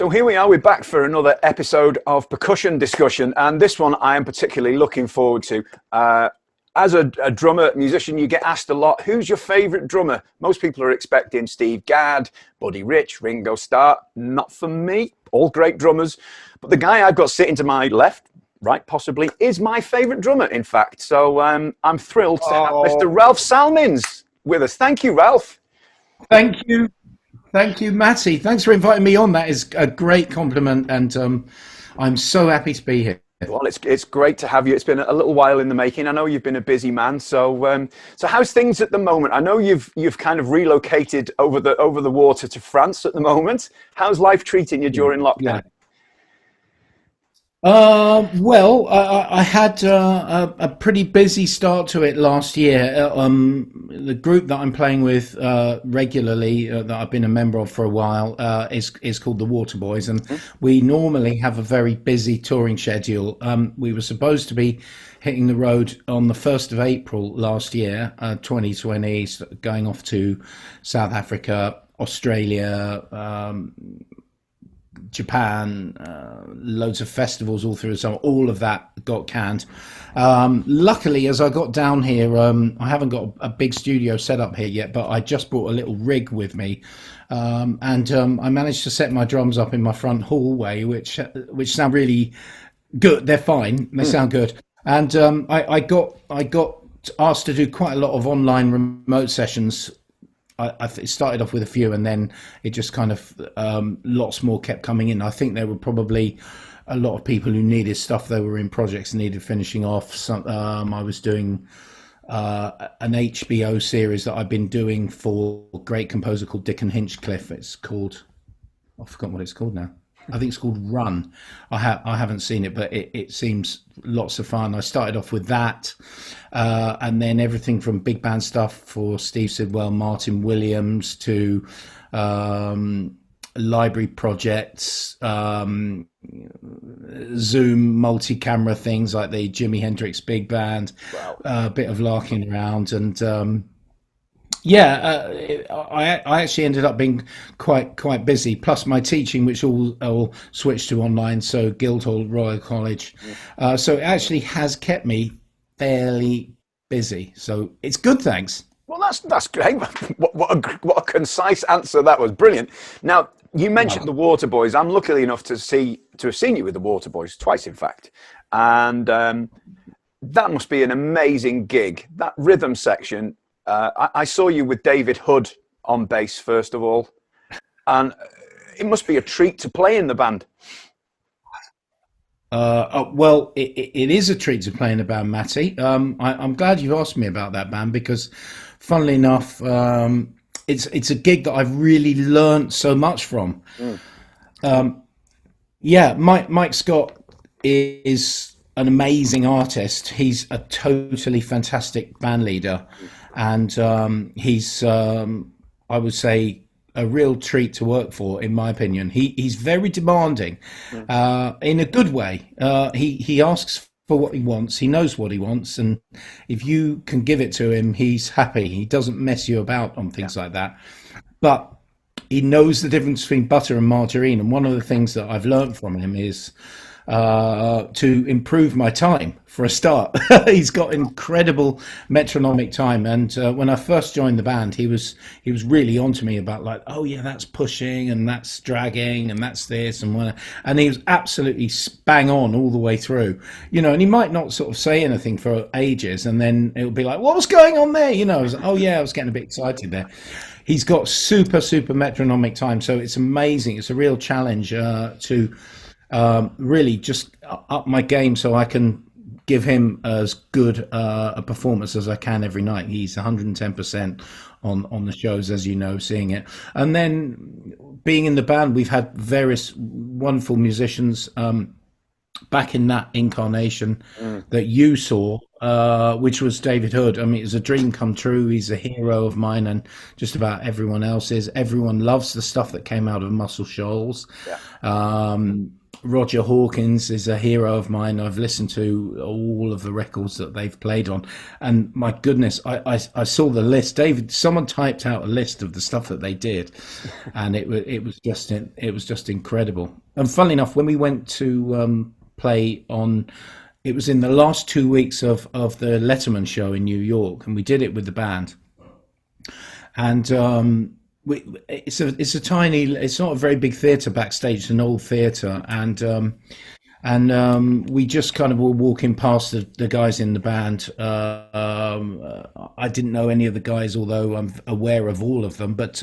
So here we are, we're back for another episode of Percussion Discussion, and this one I am particularly looking forward to. As a drummer, musician, you get asked a lot, who's your favourite drummer? Most people are expecting Steve Gadd, Buddy Rich, Ringo Starr. Not for me, all great drummers. But the guy I've got sitting to my left, right possibly, is my favourite drummer, in fact. So I'm thrilled to have Mr. Ralph Salmins with us. Thank you, Ralph. Thank you. Thank you, Matty. Thanks for inviting me on. That is a great compliment, and I'm so happy to be here. Well, it's great to have you. It's been a little while in the making. I know you've been a busy man. So how's things at the moment? I know you've kind of relocated over the water to France at the moment. How's life treating you during lockdown? Yeah. Well, I had a pretty busy start to it last year. The group that I'm playing with regularly, that I've been a member of for a while, is called the Waterboys, and we normally have a very busy touring schedule. We were supposed to be hitting the road on the 1st of April last year, 2020, going off to South Africa, Australia, Japan, loads of festivals all through the summer. All of that got canned. Luckily, as I got down here, I haven't got a big studio set up here yet, but I just brought a little rig with me, and I managed to set my drums up in my front hallway, which sound really good. They're fine. They sound good. And I got asked to do quite a lot of online remote sessions. I started off with a few, and then it just kind of lots more kept coming in. I think there were probably a lot of people who needed stuff. They were in projects needed finishing off. I was doing an HBO series that I've been doing for a great composer called Dickon Hinchcliffe. It's called, I've forgotten what it's called now. I think it's called Run. I haven't seen it, but it seems lots of fun. I started off with that, and then everything from big band stuff for Steve Sidwell, Martin Williams, to library projects, Zoom multi-camera things like the Jimi Hendrix Big Band, a bit of larking around, and I actually ended up being quite busy. Plus my teaching, which all switched to online, so Guildhall, Royal College. So it actually has kept me fairly busy. So it's good, thanks. Well, that's great. What a concise answer that was. Brilliant. Now, you mentioned the Waterboys. I'm lucky enough to have seen you with the Waterboys twice, in fact, and that must be an amazing gig. That rhythm section. I saw you with David Hood on bass, first of all, and it must be a treat to play in the band. Well, it is a treat to play in the band, Matty. I'm glad you asked me about that band, because funnily enough, it's a gig that I've really learnt so much from. Mike Scott is an amazing artist. He's a totally fantastic band leader. And he's, I would say, a real treat to work for, in my opinion. He's very demanding, in a good way. He asks for what he wants. He knows what he wants, and if you can give it to him, he's happy. He doesn't mess you about on things like that. But he knows the difference between butter and margarine. And one of the things that I've learned from him is to improve my time, for a start. He's got incredible metronomic time, and when I first joined the band, he was really onto me about, like, oh yeah, that's pushing and that's dragging and that's this and he was absolutely bang on all the way through, and he might not sort of say anything for ages, and then it'll be like, what was going on there? I was like, oh yeah, I was getting a bit excited there. He's got super metronomic time, so it's amazing. It's a real challenge to really just up my game so I can give him as good a performance as I can every night. He's 110% on the shows, as you know, seeing it. And then being in the band, we've had various wonderful musicians back in that incarnation that you saw, which was David Hood. I mean, it was a dream come true. He's a hero of mine, and just about everyone else's. Everyone loves the stuff that came out of Muscle Shoals. Roger Hawkins is a hero of mine. I've listened to all of the records that they've played on, and my goodness, I saw the list. David, someone typed out a list of the stuff that they did, and it was just incredible. And funnily enough, when we went to play on, it was in the last 2 weeks of the Letterman show in New York, and we did it with the band, and it's a tiny, it's not a very big theatre backstage, it's an old theatre, and we just kind of were walking past the guys in the band. I didn't know any of the guys, although I'm aware of all of them. But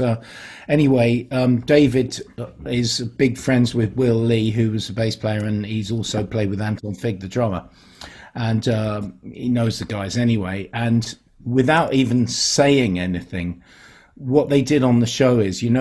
anyway, David is big friends with Will Lee, who was a bass player, and he's also played with Anton Fig, the drummer, and he knows the guys anyway. And without even saying anything, what they did on the show is, they do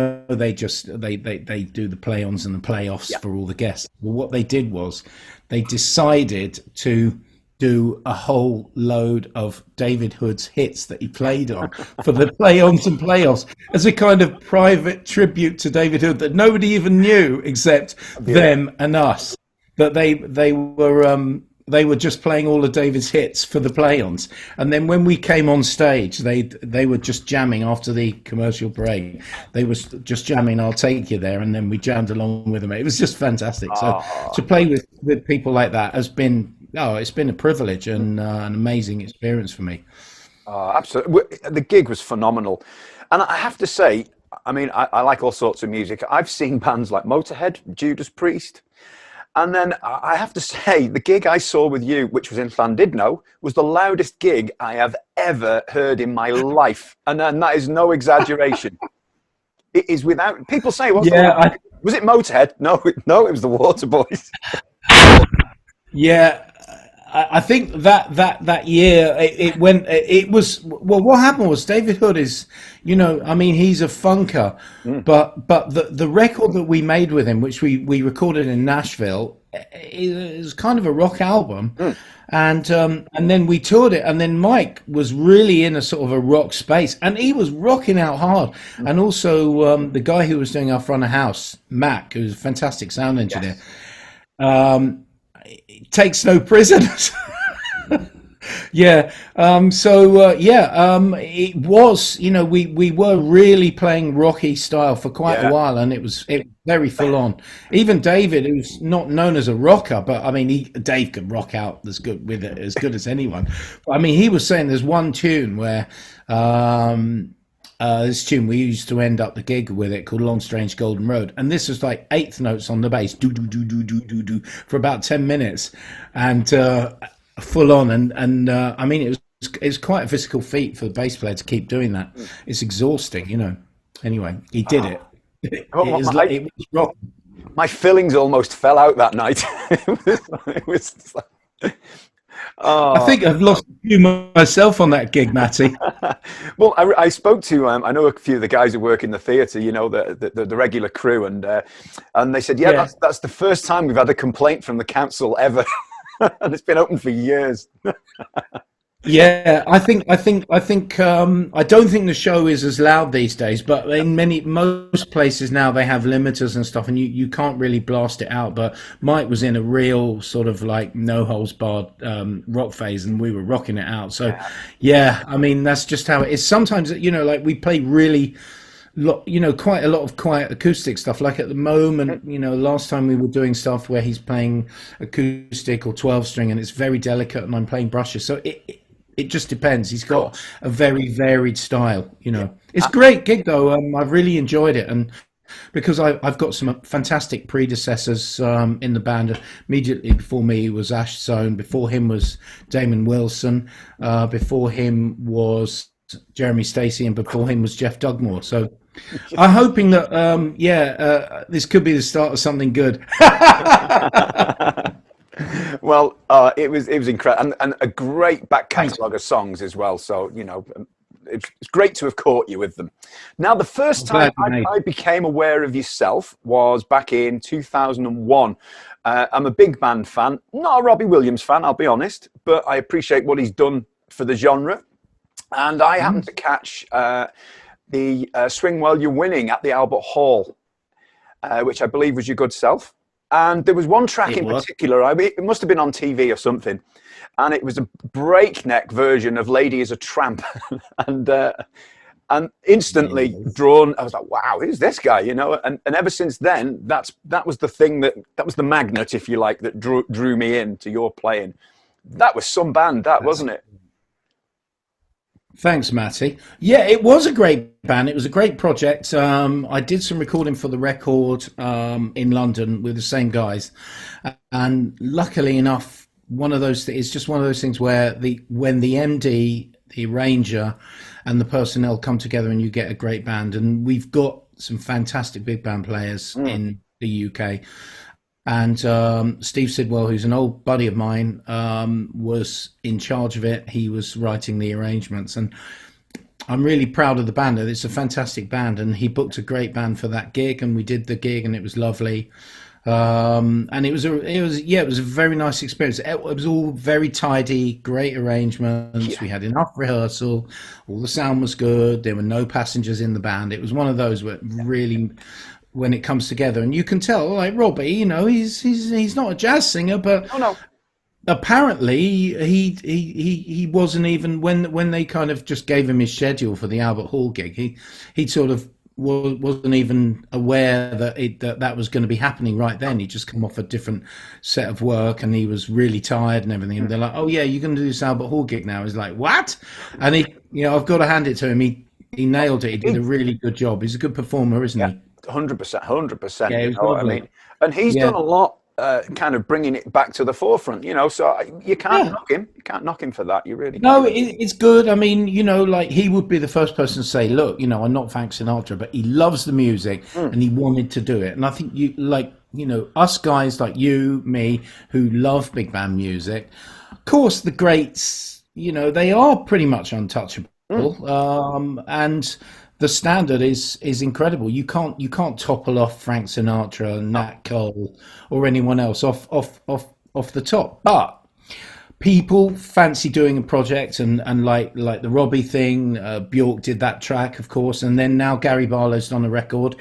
the play-ons and the playoffs for all the guests. Well, what they did was they decided to do a whole load of David Hood's hits that he played on for the play-ons and playoffs as a kind of private tribute to David Hood that nobody even knew except them and us. That they were just playing all of David's hits for the play-ons, and then when we came on stage, they were just jamming after the commercial break. They were just jamming "I'll Take You There," and then we jammed along with them. It was just fantastic. So to play with people like that has been it's been a privilege and an amazing experience for me. Absolutely, the gig was phenomenal, and I have to say, I mean, I like all sorts of music. I've seen bands like Motorhead, Judas Priest. And then I have to say, the gig I saw with you, which was in Llandudno, was the loudest gig I have ever heard in my life. And that is no exaggeration. It is without... People say, was it Motorhead? No, it was the Waterboys. Yeah, I think that year it was what happened was David Hood is, I mean, he's a funker, but the record that we made with him, which we recorded in Nashville, is kind of a rock album, and then we toured it, and then Mike was really in a sort of a rock space, and he was rocking out hard, and also the guy who was doing our front of house, Mac, who's a fantastic sound engineer. Takes no prisoners. It was, we were really playing rocky style for quite a while, and it was very full on. Even David, who's not known as a rocker, but I mean, Dave could rock out as good as anyone. But, I mean, he was saying there's one tune where this tune we used to end up the gig with it called Long Strange Golden Road, and this was like eighth notes on the bass, do do do do do do do, for about 10 minutes, and full on, and I mean, it's quite a physical feat for the bass player to keep doing that. It's exhausting, Anyway, he did it. It was rock. My fillings almost fell out that night. It was like, I think I've lost a few myself on that gig, Matty. Well, I spoke to I know a few of the guys who work in the theatre, the regular crew, and they said, that's the first time we've had a complaint from the council ever, and it's been open for years. Yeah, I don't think the show is as loud these days, but in most places now they have limiters and stuff, and you can't really blast it out. But Mike was in a real sort of like no holds barred rock phase, and we were rocking it out. So I mean, that's just how it is. Sometimes, like we play really quite a lot of quiet acoustic stuff. Like at the moment, last time we were doing stuff where he's playing acoustic or 12 string, and it's very delicate, and I'm playing brushes. So it just depends. He's got a very varied style, It's a great gig, though. I've really enjoyed it. And because I've got some fantastic predecessors in the band. Immediately before me was Ash Sohn. Before him was Damon Wilson. Before him was Jeremy Stacey. And before him was Jeff Dugmore. So I'm hoping that, this could be the start of something good. Well, it was incredible, and a great back catalogue of songs as well. So it's great to have caught you with them. Now, the first time I became aware of yourself was back in 2001. I'm a big band fan, not a Robbie Williams fan, I'll be honest, but I appreciate what he's done for the genre. And I happened to catch the Swing While You're Winning at the Albert Hall, which I believe was your good self. And there was one track It in was. particular, I mean, it must have been on TV or something, and it was a breakneck version of Lady is a Tramp. and and instantly Yes. drawn. I was like, "Wow, who's this guy?" You know. And ever since then, that was the thing that was the magnet, if you like, that drew me in to your playing. That was some band, that That's wasn't it? Thanks, Matty. Yeah, it was a great band. It was a great project. I did some recording for the record in London with the same guys, and luckily enough, it's just one of those things where the when the MD, the arranger, and the personnel come together, and you get a great band. And we've got some fantastic big band players Mm. in the UK. And Steve Sidwell, who's an old buddy of mine, was in charge of it. He was writing the arrangements, and I'm really proud of the band. It's a fantastic band, and he booked a great band for that gig, and we did the gig, and it was lovely. And it was a very nice experience. It was all very tidy, great arrangements. Yeah, We had enough rehearsal. All the sound was good. There were no passengers in the band. It was one of those where really, when it comes together, and you can tell, like Robbie, he's not a jazz singer, but no, no, apparently he wasn't even when they kind of just gave him his schedule for the Albert Hall gig. He sort of wasn't even aware that was going to be happening right then. He just come off a different set of work, and he was really tired and everything. And they're like, "Oh yeah, you're going to do this Albert Hall gig now." He's like, "What?" And I've got to hand it to him. He nailed it. He did a really good job. He's a good performer, isn't yeah, he? 100%, 100%. Yeah, it You was know what I lovely. mean? And he's Yeah, done a lot, kind of bringing it back to the forefront. You know, so you can't yeah. knock him. You can't knock him for that. You really No, can't. it's good. I mean, like he would be the first person to say, "Look, I'm not Frank Sinatra, but he loves the music Mm. and he wanted to do it." And I think us guys like you, me, who love big band music. Of course, the greats, they are pretty much untouchable, Mm. and the standard is incredible. You can't topple off Frank Sinatra, No. Nat Cole, or anyone else off the top, but people fancy doing a project, and like the Robbie thing. Bjork did that track, of course, and then now Gary Barlow's done a record.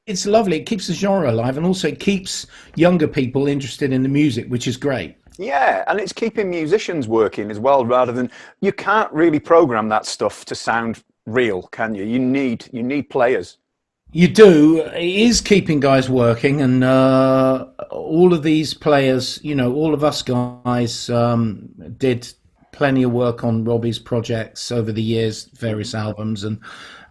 It's lovely. It keeps the genre alive, and also it keeps younger people interested in the music, which is great. Yeah, and it's keeping musicians working as well, rather than you can't really program that stuff to sound real, can you? You need players. You do. It is keeping guys working, and all of these players, all of us guys did plenty of work on Robbie's projects over the years, various albums, and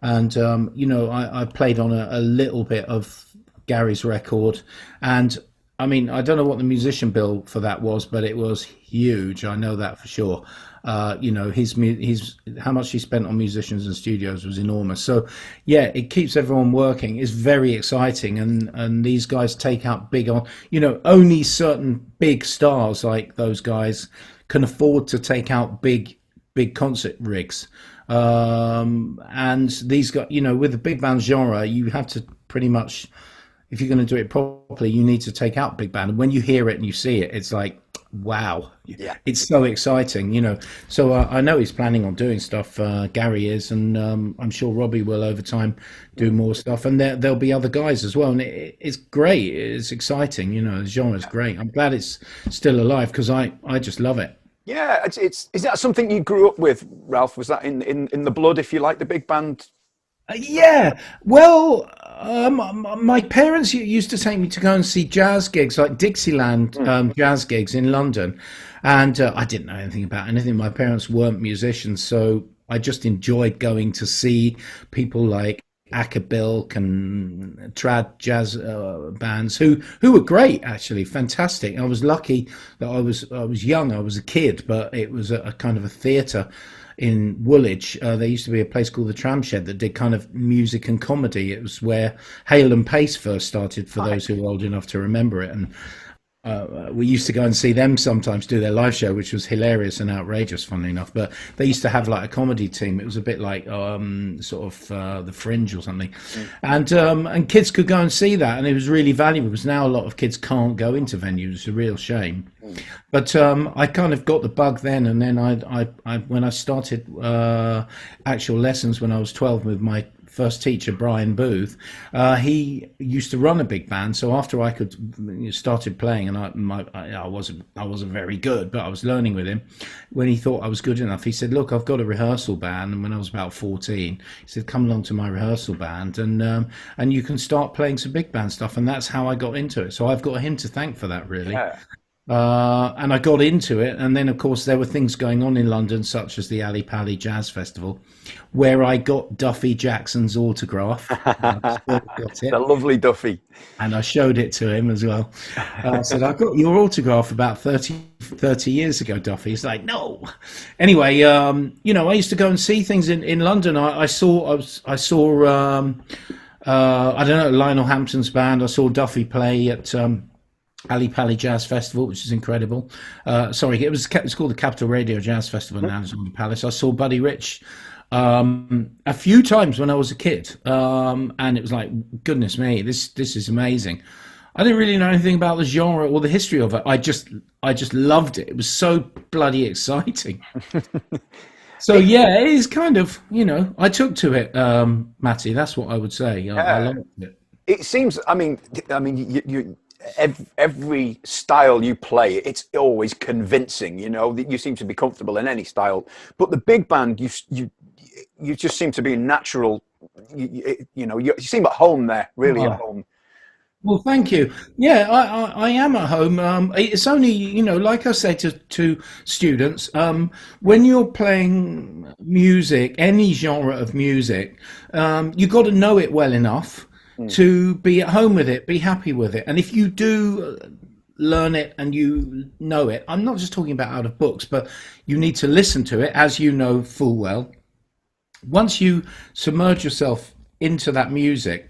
I played on a little bit of Gary's record, and I mean, I don't know what the musician bill for that was, but it was huge. I know that for sure. His how much he spent on musicians and studios was enormous. So, yeah, it keeps everyone working. It's very exciting, and these guys take out big on. Only certain big stars like those guys can afford to take out big concert rigs. And these guys, with the big band genre, you have to pretty much, if you're going to do it properly, you need to take out big band. And when you hear it and you see it, it's like, wow, Yeah. it's so exciting. So I know he's planning on doing stuff. Gary is, and I'm sure Robbie will over time do more stuff. And there'll be other guys as well. And it's great. It's exciting. The genre's great. I'm glad it's still alive because I just love it. Yeah, it's is that something you grew up with, Ralph? Was that in the blood, if you like, the big band? Yeah, well, my parents used to take me to go and see jazz gigs, like Dixieland Mm. jazz gigs in London, and I didn't know anything about anything. My parents weren't musicians, so I just enjoyed going to see people like Bilk and trad jazz bands who were great, actually, fantastic. I was lucky that I was young, I was a kid, but it was a kind of a theatre in Woolwich. There used to be a place called the Tram Shed that did kind of music and comedy. It was where Hale and Pace first started, for Right. those who are old enough to remember it. And we used to go and see them sometimes do their live show, which was hilarious and outrageous, funnily enough. But they used to have like a comedy team. It was a bit like sort of the Fringe or something, and kids could go and see that, and it was really valuable because now a lot of kids can't go into venues. It's a real shame. But I kind of got the bug then, and then I when I started actual lessons when I was 12 with my first teacher, Brian Booth, he used to run a big band. So after I started playing, and I wasn't very good, but I was learning with him. When he thought I was good enough, he said, "Look, I've got a rehearsal band." And when I was about 14, he said, "Come along to my rehearsal band, and you can start playing some big band stuff." And that's how I got into it. So I've got him to thank for that, really. Yeah. And I got into it, and then of course there were things going on in London, such as the Ali Pali Jazz Festival, where I got Duffy Jackson's autograph. I still got it, The lovely Duffy. and I showed it to him as well. I said, "I got your autograph about 30 years ago, Duffy." He's like, "No." Anyway, I used to go and see things in London. I saw I don't know, Lionel Hampton's band. I saw Duffy play at Ali Pali Jazz Festival, which is incredible. It's called the Capital Radio Jazz Festival now. It's on the Palace. I saw Buddy Rich a few times when I was a kid, and it was like, goodness me, this is amazing. I didn't really know anything about the genre or the history of it. I just loved it. It was so bloody exciting. So yeah, it is kind of, I took to it, Matty. That's what I would say. I loved it. It seems. I mean, you every style you play, it's always convincing. You seem to be comfortable in any style. But the big band, you just seem to be natural. You seem at home there, really at home. Well, thank you. Yeah, I am at home. It's only, like I say to students, when you're playing music, any genre of music, you got to know it well enough to be at home with it, be happy with it. And if you do learn it and you know it, I'm not just talking about out of books, but you need to listen to it, as you know full well. Once you submerge yourself into that music,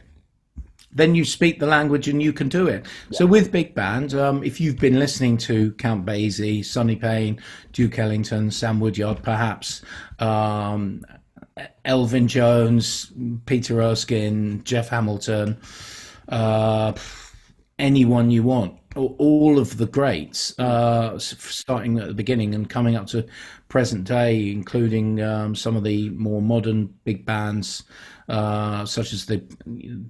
then you speak the language and you can do it. Yeah. So with big band, if you've been listening to Count Basie, Sonny Payne, Duke Ellington, Sam Woodyard, perhaps, Elvin Jones, Peter Erskine, Jeff Hamilton, anyone you want, all of the greats, starting at the beginning and coming up to present day, including some of the more modern big bands, such as the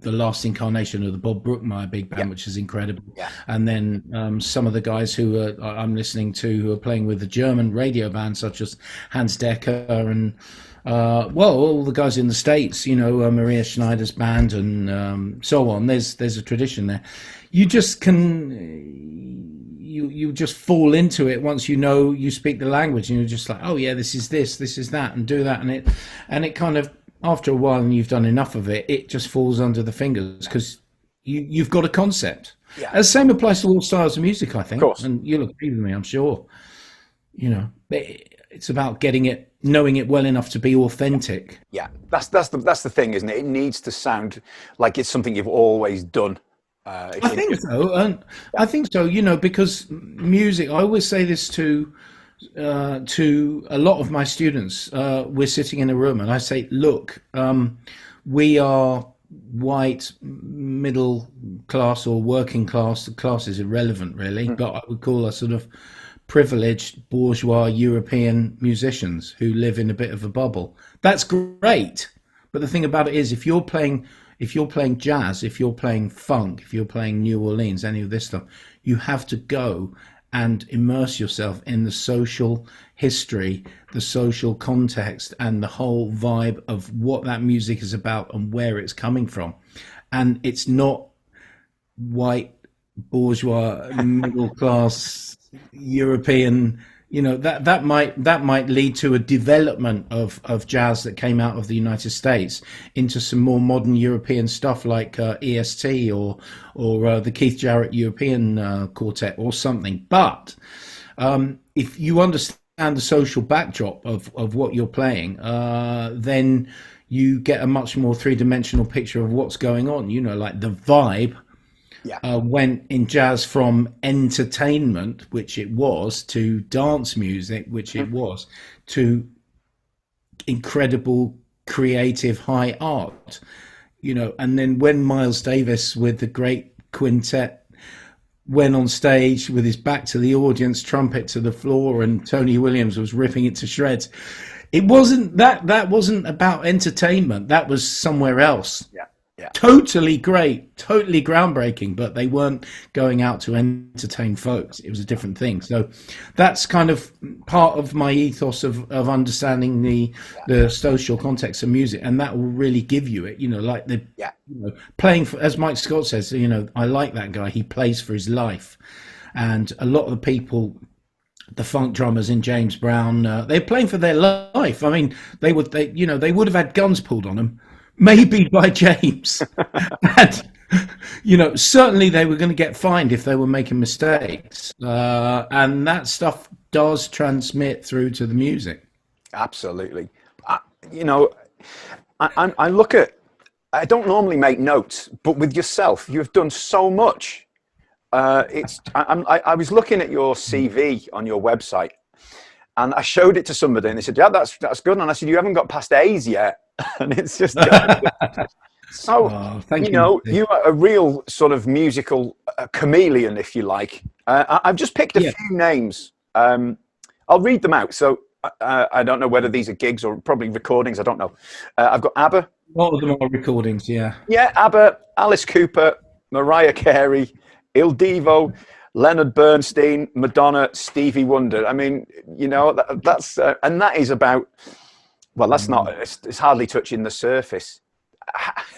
last incarnation of the Bob Brookmeyer big band, which is incredible. Yeah. And then some of the guys who I'm listening to who are playing with the German radio band, such as Hans Decker and all the guys in the States, Maria Schneider's band and so on. There's a tradition there. You just you just fall into it once you speak the language, and you're just like, oh yeah, this is that, and do that, and it kind of, after a while, and you've done enough of it, it just falls under the fingers because you've got a concept. Yeah. And the same applies to all styles of music, I think. Of course. And you'll agree with me, I'm sure. It's about knowing it well enough to be authentic. Yeah, that's the thing, isn't it? It needs to sound like it's something you've always done. I think so. I think so. Because music. I always say this to a lot of my students. We're sitting in a room, and I say, "Look, we are white, middle class, or working class. The class is irrelevant, really. But I would call us sort of privileged bourgeois European musicians who live in a bit of a bubble. That's great. But the thing about it is, if you're playing jazz, if you're playing funk, if you're playing New Orleans, any of this stuff, you have to go and immerse yourself in the social history, the social context, and the whole vibe of what that music is about and where it's coming from. And it's not white, bourgeois, middle class, European. That might lead to a development of jazz that came out of the United States into some more modern European stuff like EST or the Keith Jarrett European Quartet or something. But if you understand the social backdrop of what you're playing, then you get a much more three-dimensional picture of what's going on. Like the vibe. Yeah. Went in jazz from entertainment, which it was, to dance music, which it was, to incredible creative high art, and then when Miles Davis with the great quintet went on stage with his back to the audience, trumpet to the floor, and Tony Williams was ripping it to shreds, It wasn't that. That wasn't about entertainment. That was somewhere else. Yeah, yeah, Totally great, totally groundbreaking, but they weren't going out to entertain folks. It was a different thing. So that's kind of part of my ethos of understanding the social context of music, and that will really give you it. You know, like the yeah. playing for, as Mike Scott says. You know, I like that guy. He plays for his life, and a lot of the people, the funk drummers in James Brown, they're playing for their life. I mean, they would have had guns pulled on them, maybe by James, and certainly they were going to get fined if they were making mistakes, and that stuff does transmit through to the music. Absolutely. You know, I look at. I don't normally make notes, but with yourself, you've done so much. I was looking at your CV on your website, and I showed it to somebody, and they said, "Yeah, that's good." And I said, "You haven't got past A's yet," and it's just so. Thank You are a real sort of musical chameleon, if you like. I've just picked a few names. I'll read them out. So I don't know whether these are gigs or probably recordings. I don't know. I've got ABBA. A lot of them are recordings, yeah. Yeah, ABBA, Alice Cooper, Mariah Carey, Il Divo, Leonard Bernstein, Madonna, Stevie Wonder. I mean, that's and that is about. Well, that's not. It's hardly touching the surface.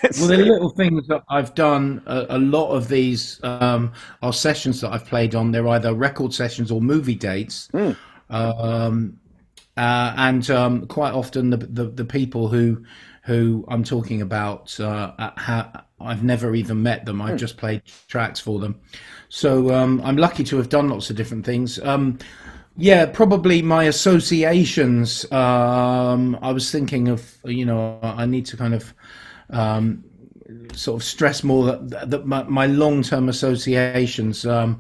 Well, the little things that I've done, a lot of these are sessions that I've played on. They're either record sessions or movie dates. And quite often the people who I'm talking about, I've never even met them. I've just played tracks for them. So I'm lucky to have done lots of different things. Yeah, probably my associations. I was thinking of, I need to kind of sort of stress more that my long-term associations are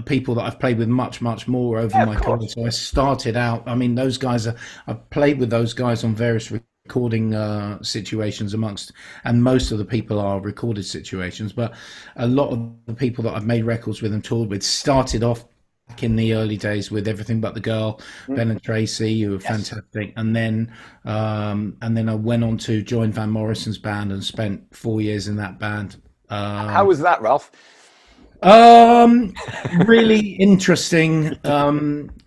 people that I've played with much more over my career. So I started out, I mean, those guys I've played with those guys on various recording situations and most of the people are recorded situations, but a lot of the people that I've made records with and toured with started off back in the early days with Everything But the Girl, Ben and Tracy, who were fantastic, and then I went on to join Van Morrison's band and spent 4 years in that band. How was that, Ralph? Really interesting,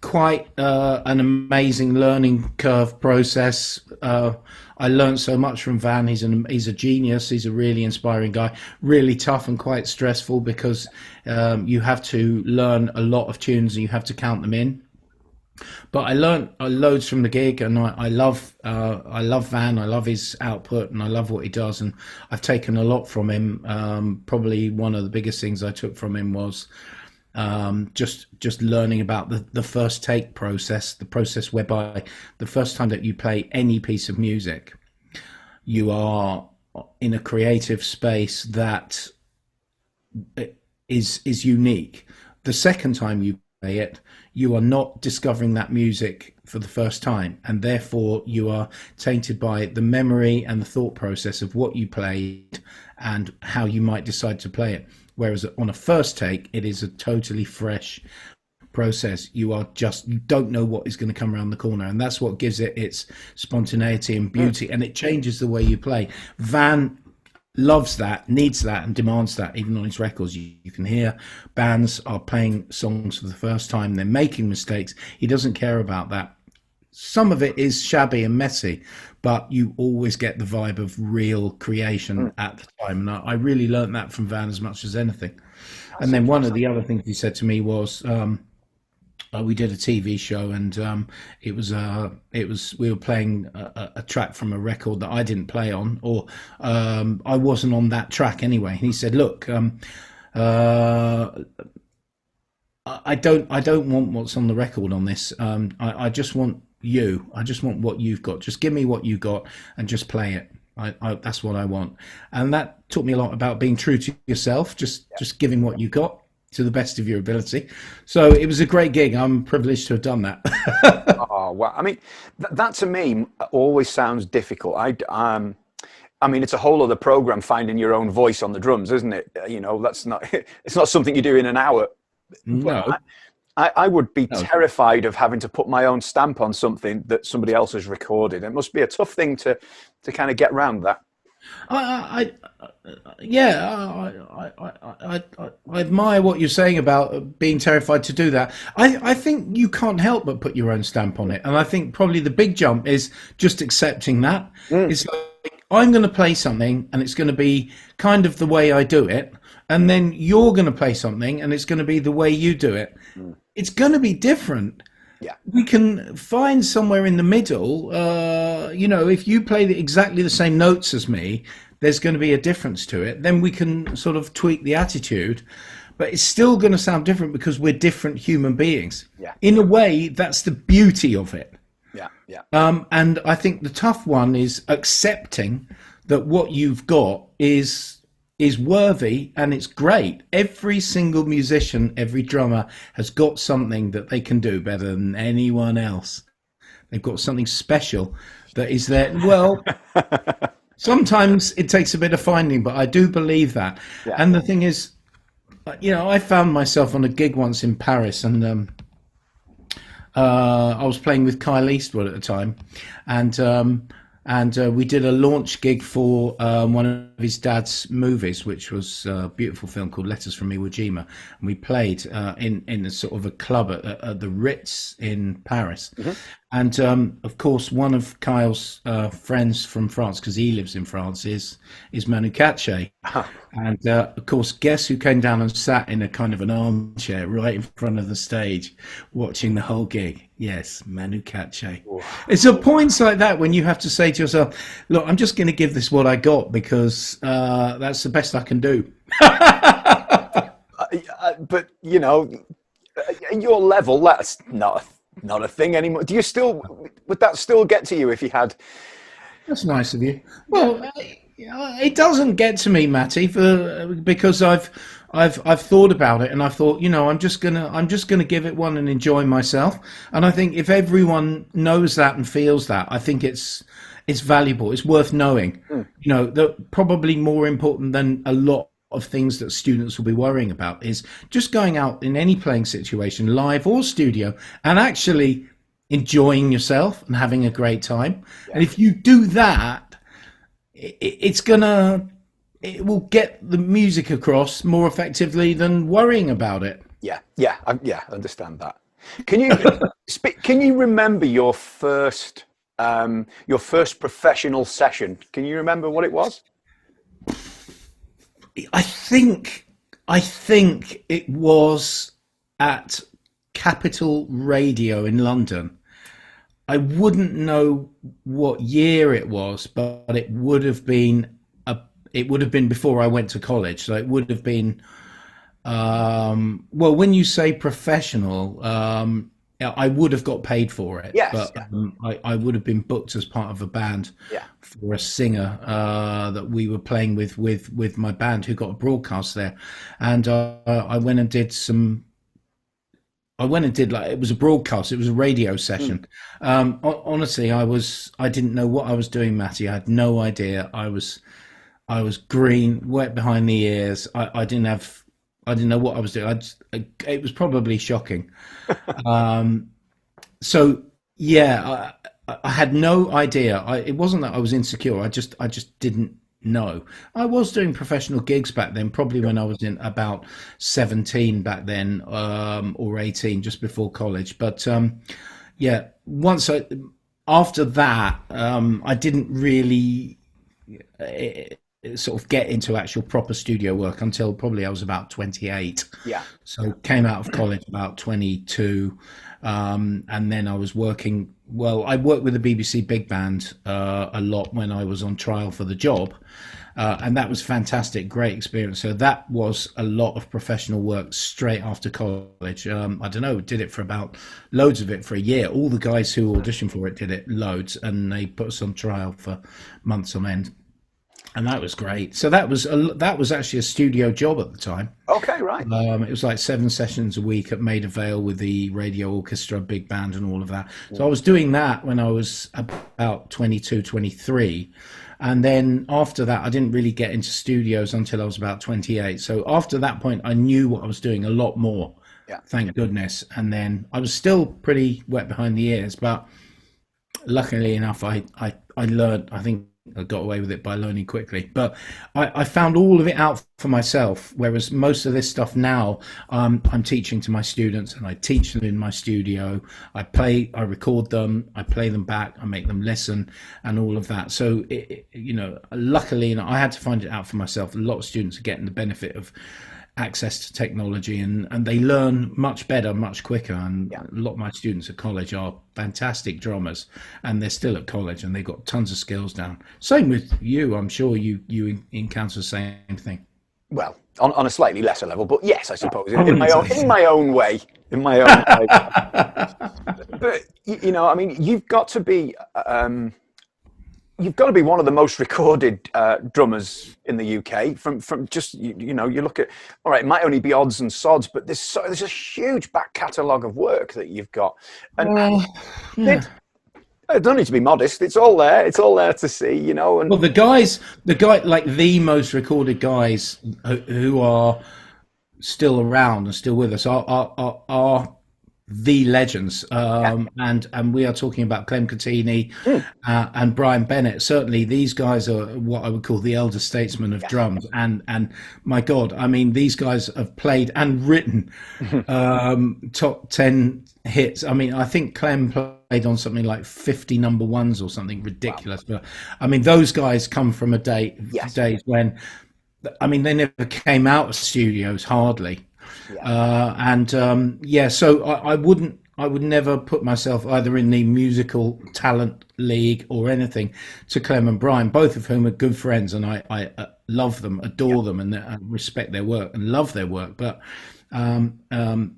quite an amazing learning curve process. I learned so much from Van. He's a genius. He's a really inspiring guy, really tough and quite stressful because you have to learn a lot of tunes and you have to count them in. But I learned loads from the gig, and I love Van. I love his output, and I love what he does. And I've taken a lot from him. Probably one of the biggest things I took from him was just learning about the first take process, the process whereby the first time that you play any piece of music, you are in a creative space that is unique. The second time you play it, you are not discovering that music for the first time, and therefore you are tainted by the memory and the thought process of what you played and how you might decide to play it. Whereas on a first take, it is a totally fresh process. You don't know what is going to come around the corner, and that's what gives it its spontaneity and beauty, and it changes the way you play. Van loves that, needs that, and demands that. Even on his records, you can hear bands are playing songs for the first time, they're making mistakes. He doesn't care about that. Some of it is shabby and messy, but you always get the vibe of real creation at the time. And I really learned that from Van as much as anything. And then one of the other things he said to me was, we did a TV show, and we were playing a track from a record that I didn't play on, or I wasn't on that track anyway. And he said, "Look, I don't want what's on the record on this. I just want you. I just want what you've got. Just give me what you got and just play it. That's what I want." And that taught me a lot about being true to yourself, just giving what you got to the best of your ability. So it was a great gig. I'm privileged to have done that. Oh, wow. I mean, that to me always sounds difficult. I mean, it's a whole other program, finding your own voice on the drums, isn't it? That's not, it's not something you do in an hour. No. I would be No. terrified of having to put my own stamp on something that somebody else has recorded. It must be a tough thing to kind of get around that. Yeah, I admire what you're saying about being terrified to do that. I think you can't help but put your own stamp on it, and I think probably the big jump is just accepting that. It's like I'm going to play something, and it's going to be kind of the way I do it, and then you're going to play something, and it's going to be the way you do it. It's going to be different. Yeah. We can find somewhere in the middle. If you play exactly the same notes as me, there's going to be a difference to it. Then we can sort of tweak the attitude, but it's still going to sound different because we're different human beings. Yeah. In a way, that's the beauty of it. Yeah. Yeah. And I think the tough one is accepting that what you've got is worthy and it's great. Every single musician, every drummer has got something that they can do better than anyone else. They've got something special that is there. Well, sometimes it takes a bit of finding, but I do believe that. Yeah. And the thing is, I found myself on a gig once in Paris, and I was playing with Kyle Eastwood at the time, and we did a launch gig for one of his dad's movies, which was a beautiful film called Letters from Iwo Jima. And we played in a sort of a club at the Ritz in Paris. And of course, one of Kyle's friends from France, because he lives in France, is Manu Katché. And of course, guess who came down and sat in a kind of an armchair right in front of the stage, watching the whole gig? Yes, Manu Katché. It's at points like that when you have to say to yourself, "Look, I'm just going to give this what I got because that's the best I can do." But at your level, that's not a thing anymore. Would that still get to you if you had? That's nice of you. Well, it doesn't get to me, Matty, because I've thought about it, and I thought, I'm just gonna give it one and enjoy myself. And I think if everyone knows that and feels that, I think it's valuable. It's worth knowing. That probably more important than a lot of things that students will be worrying about is just going out in any playing situation, live or studio, and actually enjoying yourself and having a great time. Yeah. And if you do that, it will get the music across more effectively than worrying about it. I understand that. Can you can you remember your first professional session? Can you remember what it was? I think it was at Capital Radio in London. I wouldn't know what year it was, but it would have been before I went to college. So it would have been when you say professional, I would have got paid for it. Yes, but I would have been booked as part of a band for a singer that we were playing with my band, who got a broadcast there, and I went and did it was a broadcast. It was a radio session. Honestly, I didn't know what I was doing, Matty. I had no idea. I was green, wet behind the ears. I didn't know what I was doing. It was probably shocking. I had no idea. It wasn't that I was insecure. I just didn't know. I was doing professional gigs back then, probably when I was in about 17 back then, or 18, just before college. But after that, I didn't really sort of get into actual proper studio work until probably I was about 28. Yeah. So came out of college about 22, and then I was working. Well, I worked with the BBC Big Band a lot when I was on trial for the job, and that was fantastic, great experience. So that was a lot of professional work straight after college. I don't know, did it for loads of it for a year. All the guys who auditioned for it did it loads, and they put us on trial for months on end. And that was great. So that was actually a studio job at the time. Okay, right. It was like 7 sessions a week at Maida Vale with the radio orchestra, big band, and all of that. So I was doing that when I was about 22, 23. And then after that, I didn't really get into studios until I was about 28. So after that point, I knew what I was doing a lot more Yeah. thank goodness. And then I was still pretty wet behind the ears, but luckily enough, I learned. I think I got away with it by learning quickly. But I found all of it out for myself. Whereas most of this stuff now, I'm teaching to my students, and I teach them in my studio. I record them, I play them back, I make them listen, and all of that. So luckily, I had to find it out for myself. A lot of students are getting the benefit of access to technology, and they learn much better, much quicker. And Yeah. a lot of my students at college are fantastic drummers, and they're still at college and they've got tons of skills down. Same with you. I'm sure you encounter the same thing. Well, on a slightly lesser level, but yes, I suppose I in wouldn't my say. own way, in my own way. But I mean, you've got to be one of the most recorded drummers in the UK. From just you look at, all right, it might only be odds and sods, but there's a huge back catalogue of work that you've got, and Yeah. I don't need to be modest. It's all there. It's all there to see, and Well, like the most recorded guys who are still around and still with us are the legends, yeah, and we are talking about Clem Catini mm, and Brian Bennett. Certainly, these guys are what I would call the elder statesmen of yeah, drums. And my God, I mean, these guys have played and written top 10 hits. I mean, I think Clem played on something like 50 number ones or something wow, ridiculous. But I mean, those guys come from yes, days when, I mean, they never came out of studios hardly. yeah, So I would never put myself either in the musical talent league or anything to Clem and Brian, both of whom are good friends, and I love them, yeah, adore them, and respect their work and love their work. But um, um,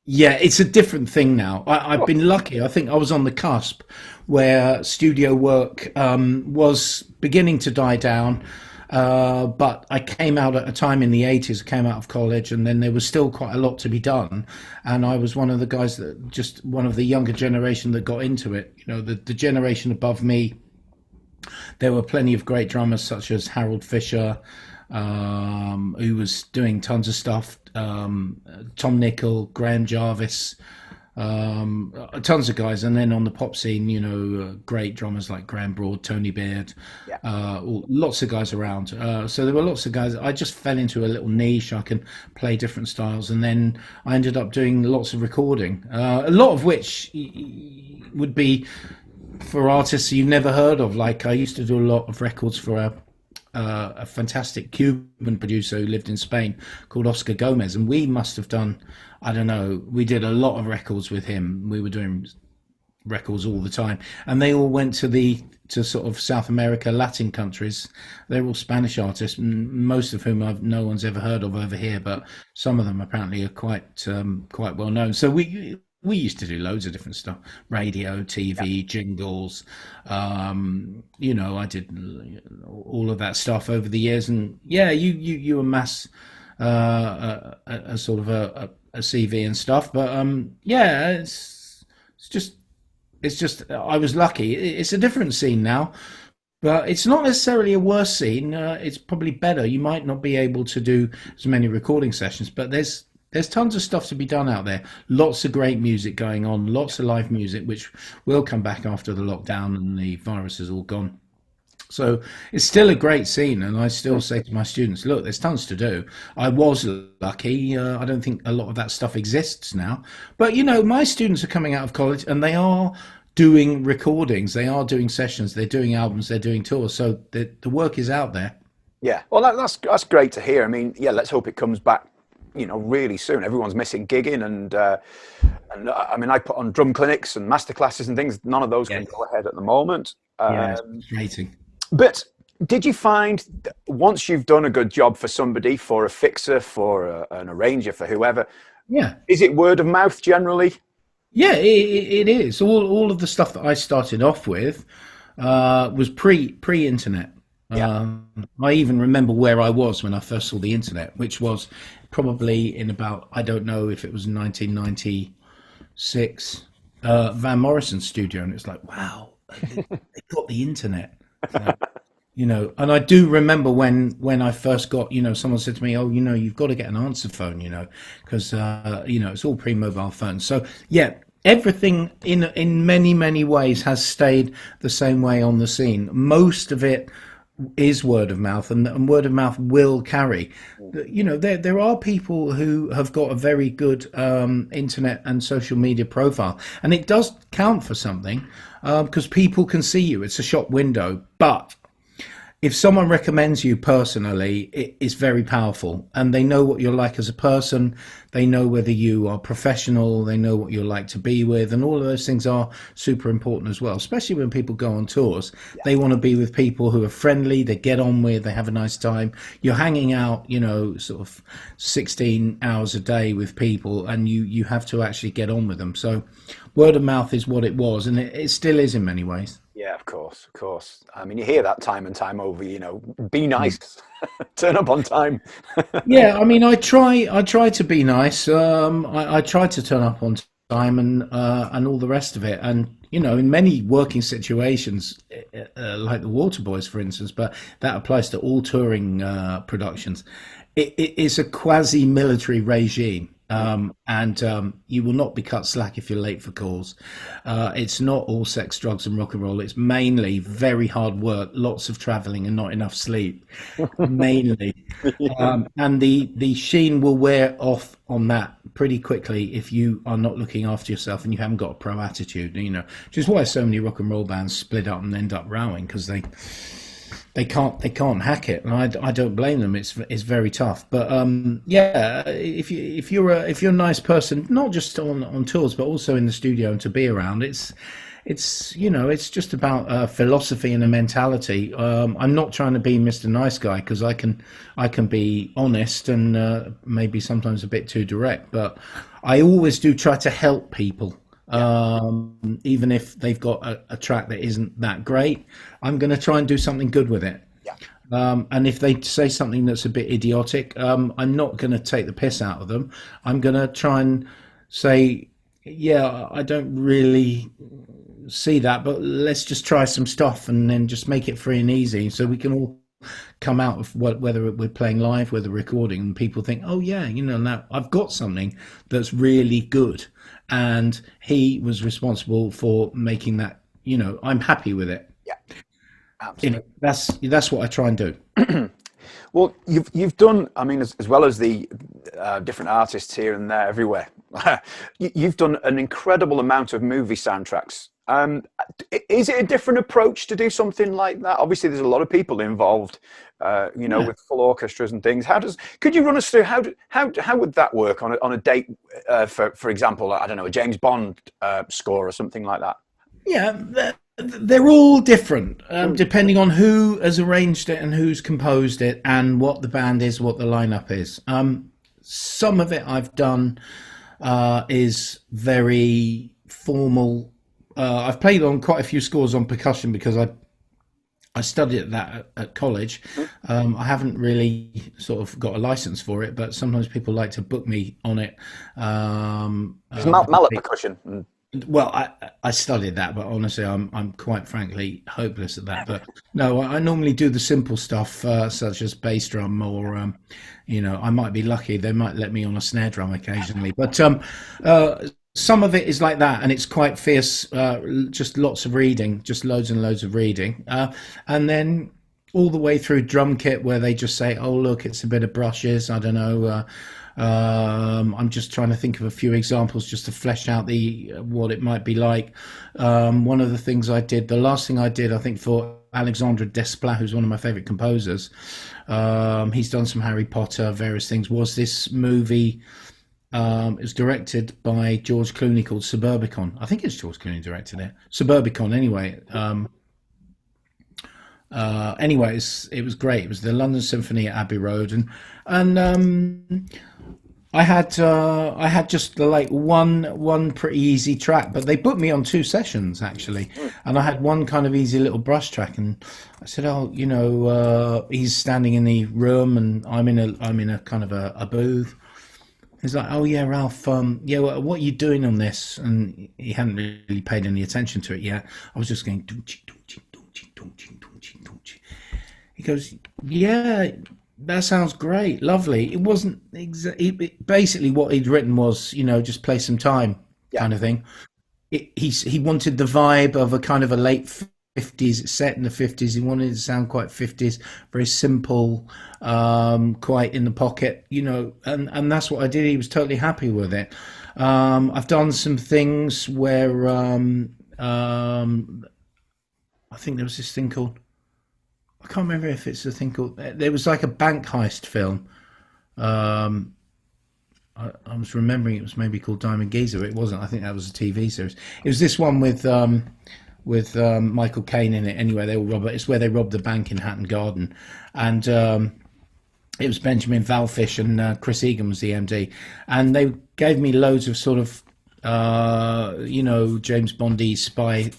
yeah, it's a different thing now. I've oh, been lucky. I think I was on the cusp where studio work was beginning to die down. But I came out at a time in the 80s, I came out of college, and then there was still quite a lot to be done. And I was one of the guys just one of the younger generation that got into it. The generation above me, there were plenty of great drummers such as Harold Fisher, who was doing tons of stuff. Tom Nickel, Graham Jarvis, tons of guys. And then on the pop scene, great drummers like Graham Broad, Tony Beard, yeah, lots of guys around. So there were lots of guys. I just fell into a little niche. I can play different styles. And then I ended up doing lots of recording, a lot of which would be for artists you've never heard of. Like I used to do a lot of records for a fantastic Cuban producer who lived in Spain called Oscar Gomez, and we must have done, I don't know, we did a lot of records with him. We were doing records all the time, and they all went to sort of South America, Latin countries. They're all Spanish artists, most of whom no one's ever heard of over here, but some of them apparently are quite well known. So we used to do loads of different stuff: radio, yeah. TV, jingles. I did all of that stuff over the years, and yeah, you amass a sort of a CV and stuff. But yeah, it's just I was lucky. It's a different scene now, but it's not necessarily a worse scene. It's probably better. You might not be able to do as many recording sessions, but there's tons of stuff to be done out there. Lots of great music going on, lots of live music, which will come back after the lockdown and the virus is all gone. So it's still a great scene, and I still say to my students, look, there's tons to do. I was lucky. I don't think a lot of that stuff exists now. But, my students are coming out of college, and they are doing recordings. They are doing sessions. They're doing albums. They're doing tours. So the work is out there. Yeah, well, that's great to hear. I mean, yeah, let's hope it comes back, really soon. Everyone's missing gigging, and I mean, I put on drum clinics and masterclasses and things. None of those can Yes. go ahead at the moment. Yeah, it's frustrating. But did you find once you've done a good job for somebody, for a fixer, for an arranger, for whoever, Yeah. is it word of mouth generally? Yeah, it is. All of the stuff that I started off with was pre-internet. Yeah, I even remember where I was when I first saw the internet, which was probably in about, I don't know if it was 1996, Van Morrison's studio, and it's like, wow, they got the internet. And I do remember when I first got, someone said to me, oh, you've got to get an answer phone, because it's all pre-mobile phones. So yeah, everything in many many ways has stayed the same way on the scene. Most of it is word of mouth, and word of mouth will carry. There are people who have got a very good internet and social media profile, and it does count for something, because people can see you. It's a shop window, but if someone recommends you personally, it is very powerful, and they know what you're like as a person. They know whether you are professional. They know what you're like to be with, and all of those things are super important as well. Especially when people go on tours, they want to be with people who are friendly. They get on with. They have a nice time. You're hanging out, sort of 16 hours a day with people, and you have to actually get on with them. So, word of mouth is what it was, and it still is in many ways. Yeah, of course, of course. I mean, you hear that time and time over. Be nice, turn up on time. Yeah, I mean, I try to be nice. I try to turn up on time and all the rest of it. And in many working situations, like the Waterboys, for instance, but that applies to all touring productions. It is a quasi-military regime. And you will not be cut slack if you're late for calls. It's not all sex, drugs, and rock and roll. It's mainly very hard work, lots of traveling, and not enough sleep. Mainly, and the sheen will wear off on that pretty quickly if you are not looking after yourself and you haven't got a pro attitude. Which is why so many rock and roll bands split up and end up rowing, because they can't hack it, and I don't blame them. It's very tough, but yeah, if you're a nice person, not just on tours but also in the studio and to be around, it's just about philosophy and a mentality. I'm not trying to be Mr. Nice Guy, because I can be honest and maybe sometimes a bit too direct, but I always do try to help people. Even if they've got a track that isn't that great, I'm going to try and do something good with it. Yeah. And if they say something that's a bit idiotic, I'm not going to take the piss out of them. I'm going to try and say, yeah, I don't really see that, but let's just try some stuff and then just make it free and easy, so we can all come out of whether we're playing live, whether recording, and people think, oh yeah, now I've got something that's really good, and he was responsible for making that. I'm happy with it. Yeah, absolutely. That's what I try and do. Well, you've done. I mean, as well as the different artists here and there, everywhere, you've done an incredible amount of movie soundtracks. Is it a different approach to do something like that? Obviously, there's a lot of people involved, with full orchestras and things. Could you run us through how would that work on a date? For example, I don't know, a James Bond score or something like that. Yeah, they're all different, depending on who has arranged it and who's composed it and what the band is, what the lineup is. Some of it I've done is very formal. I've played on quite a few scores on percussion because I studied that at college. I haven't really sort of got a license for it, but sometimes people like to book me on it. It's mallet percussion. Well, I studied that, but honestly, I'm quite frankly hopeless at that. But no, I normally do the simple stuff, such as bass drum, or I might be lucky; they might let me on a snare drum occasionally. But some of it is like that, and it's quite fierce. Just lots of reading, just loads and loads of reading, and then all the way through drum kit, where they just say, "Oh, look, it's a bit of brushes." I don't know. I'm just trying to think of a few examples just to flesh out what it might be like. One of the things the last thing I did, I think, for Alexandre Desplat, who's one of my favorite composers, he's done some Harry Potter, various things, was this movie. It was directed by George Clooney, called Suburbicon. I think it's George Clooney directed it. Suburbicon, anyway. Anyways, it was great. It was the London Symphony at Abbey Road, and I had just like one pretty easy track, but they put me on 2 sessions actually, and I had one kind of easy little brush track, and I said, oh, he's standing in the room, and I'm in a kind of a booth. He's like, oh yeah, Ralph, yeah, what are you doing on this? And he hadn't really paid any attention to it yet. I was just going, He goes, yeah, that sounds great, lovely. It wasn't basically what he'd written was, just play some time Yeah. kind of thing. He wanted the vibe of a kind of a late 50s. It's set in the 50s. He wanted it to sound quite 50s, very simple, quite in the pocket, and that's what I did. He was totally happy with it. I've done some things where I think there was this thing called, I can't remember if it's a thing called, there was like a bank heist film. Um, I was remembering it was maybe called Diamond Geezer. It wasn't. I think that was a TV series. It was this one with Michael Caine in it. Anyway, they all rob it. It's where they robbed the bank in Hatton Garden, and it was Benjamin Valfish and Chris Egan was the MD, and they gave me loads of sort of James Bondy spy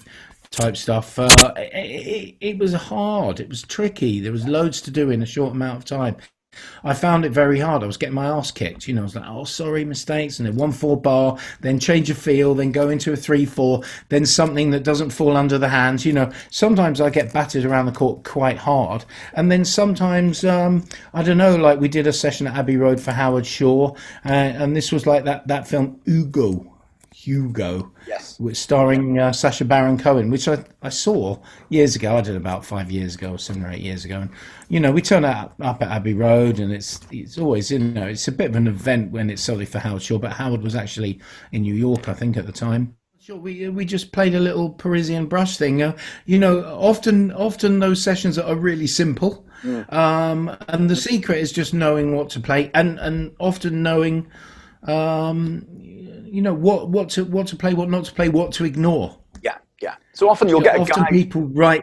type stuff. It was hard. It was tricky. There was loads to do in a short amount of time. I found it very hard. I was getting my ass kicked. I was like, oh, sorry, mistakes. And then 1/4 bar, then change of feel, then go into a 3/4, then something that doesn't fall under the hands. Sometimes I get battered around the court quite hard. And then sometimes, I don't know, like we did a session at Abbey Road for Howard Shaw. And this was like that film, Hugo, Yes. starring Sacha Baron Cohen, which I saw years ago. I did about 5 years ago, 7 or 8 years ago, and we turn up at Abbey Road, and it's always it's a bit of an event when it's solely for Howard Shaw. But Howard was actually in New York, I think, at the time. Sure, we just played a little Parisian brush thing. Often those sessions are really simple, and the secret is just knowing what to play, and often knowing. What to play, what not to play, what to ignore. Yeah. Yeah. So often you'll get a Often guide. people write.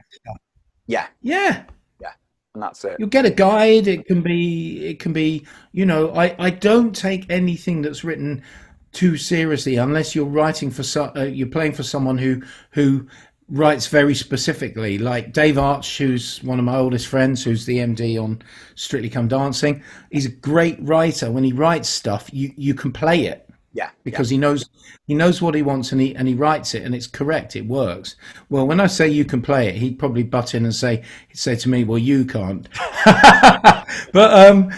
Yeah. Yeah, Yeah. And that's it. you'll get a guide. It can be. I don't take anything that's written too seriously unless you're writing for you're playing for someone who writes very specifically, like Dave Arch, who's one of my oldest friends, who's the MD on Strictly Come Dancing. He's a great writer. When he writes stuff, you can play it Yeah. because he knows what he wants, and he writes it, and it's correct. It works. Well, when I say you can play it, he'd probably butt in and he'd say to me, "Well, you can't." But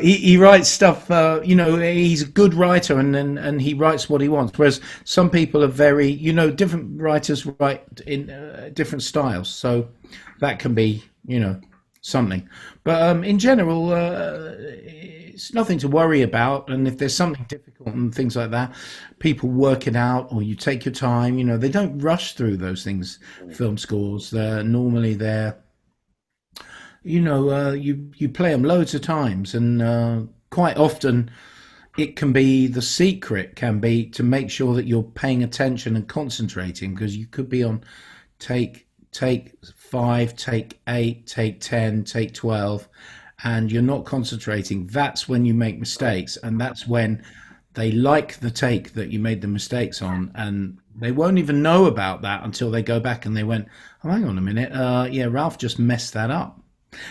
he writes stuff. He's a good writer, and he writes what he wants. Whereas some people are very, different writers write in different styles, so that can be, something. But in general, it's nothing to worry about. And if there's something difficult and things like that, people work it out, or you take your time. They don't rush through those things. Film scores, you play them loads of times, and quite often it can be, the secret can be to make sure that you're paying attention and concentrating, because you could be on take 5, take 8, take 10, take 12, and you're not concentrating. That's when you make mistakes, and that's when they like the take that you made the mistakes on, and they won't even know about that until they go back and they went, oh, hang on a minute, yeah, Ralph just messed that up.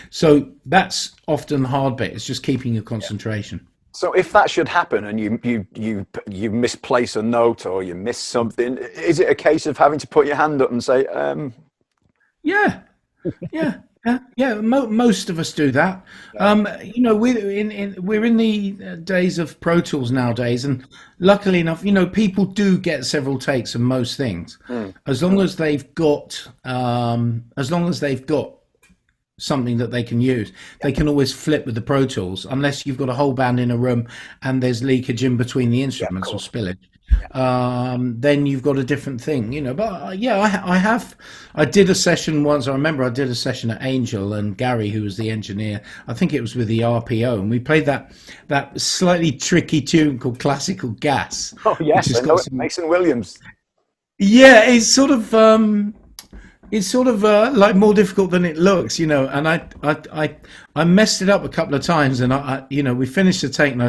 So that's often the hard bit. It's just keeping your concentration. So if that should happen and you misplace a note or you miss something, is it a case of having to put your hand up and say, Yeah, most of us do that. We're in the days of Pro Tools nowadays, and luckily enough, people do get several takes of most things, as long as they've got, something that they can use. They can always flip with the Pro Tools, unless you've got a whole band in a room and there's leakage in between the instruments or spillage. Then you've got a different thing, But I did a session once. I remember I did a session at Angel, and Gary, who was the engineer, I think it was with the RPO, and we played that slightly tricky tune called Classical Gas. oh yes, I know it, Mason Williams. Yeah, it's sort of like more difficult than it looks, and I messed it up a couple of times, and we finished the take, and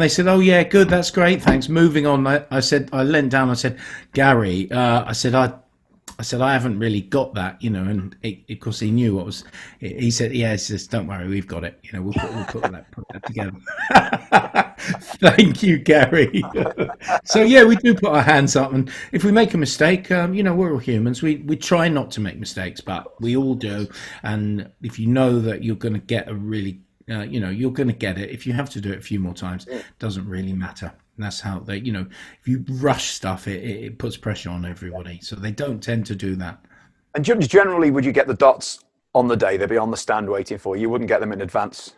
they said, oh yeah, good, that's great, thanks, moving on. I said, I leant down, I said, Gary, I said I haven't really got that, and of course he knew what was. He said, yeah, he says, don't worry, we've got it, we'll put that together. Thank you, Gary. So yeah, we do put our hands up, and if we make a mistake, we're all humans. We try not to make mistakes, but we all do. And if you know that you're going to get a really, you're going to get it. If you have to do it a few more times, doesn't really matter. And that's how they, if you rush stuff, it puts pressure on everybody. So they don't tend to do that. And generally, would you get the dots on the day? They'd be on the stand waiting for you. You wouldn't get them in advance.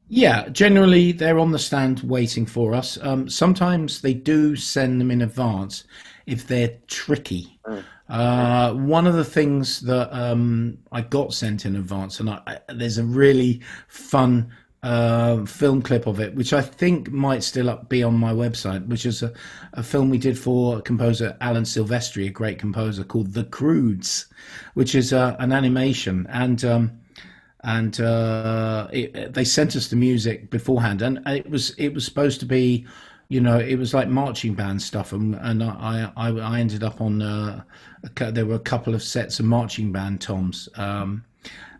Yeah, generally they're on the stand waiting for us. Sometimes they do send them in advance if they're tricky. One of the things that I got sent in advance, and there's a really fun film clip of it, which I think might still be on my website, which is a film we did for composer Alan Silvestri, a great composer, called The Croods, which is an animation. And they sent us the music beforehand, and it was supposed to be, it was like marching band stuff, and I ended up on there were a couple of sets of marching band toms,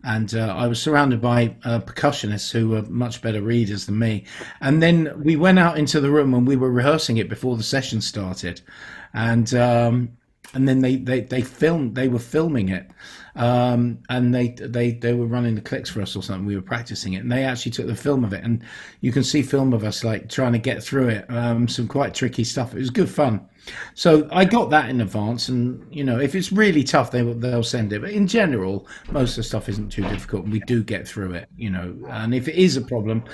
and I was surrounded by percussionists who were much better readers than me, and then we went out into the room and we were rehearsing it before the session started, and then they were filming it, and they were running the clicks for us or something. We were practicing it, and they actually took the film of it, and you can see film of us like trying to get through it, some quite tricky stuff. It was good fun. So I got that in advance, and if it's really tough, they'll send it. But in general, most of the stuff isn't too difficult, and we do get through it. And if it is a problem,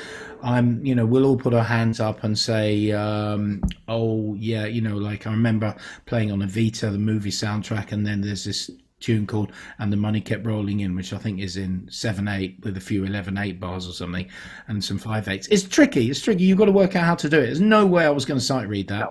we'll all put our hands up and say, oh yeah, like I remember playing on Evita, the movie soundtrack, and then there's this tune called "And the Money Kept Rolling In," which I think is in 7/8 with a few 11/8 bars or something, and some 5/8. It's tricky. You've got to work out how to do it. There's no way I was going to sight read that.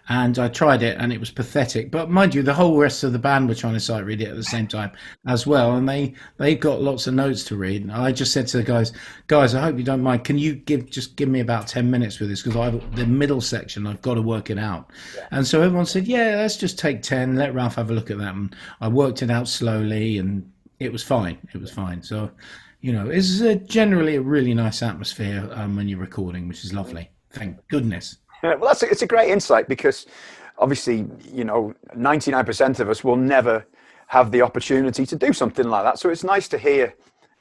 And I tried it, and it was pathetic. But mind you, the whole rest of the band were trying to sight read it at the same time as well, and they got lots of notes to read. And I just said to the guys, I hope you don't mind. Can you give me about 10 minutes with this, because the middle section I've got to work it out. Yeah. And so everyone said, yeah, let's just take 10. Let Ralph have a look at that. And I worked it out slowly, and it was fine. So, it's generally a really nice atmosphere when you're recording, which is lovely. Thank goodness. Yeah, well, it's a great insight, because obviously, 99% of us will never have the opportunity to do something like that. So it's nice to hear,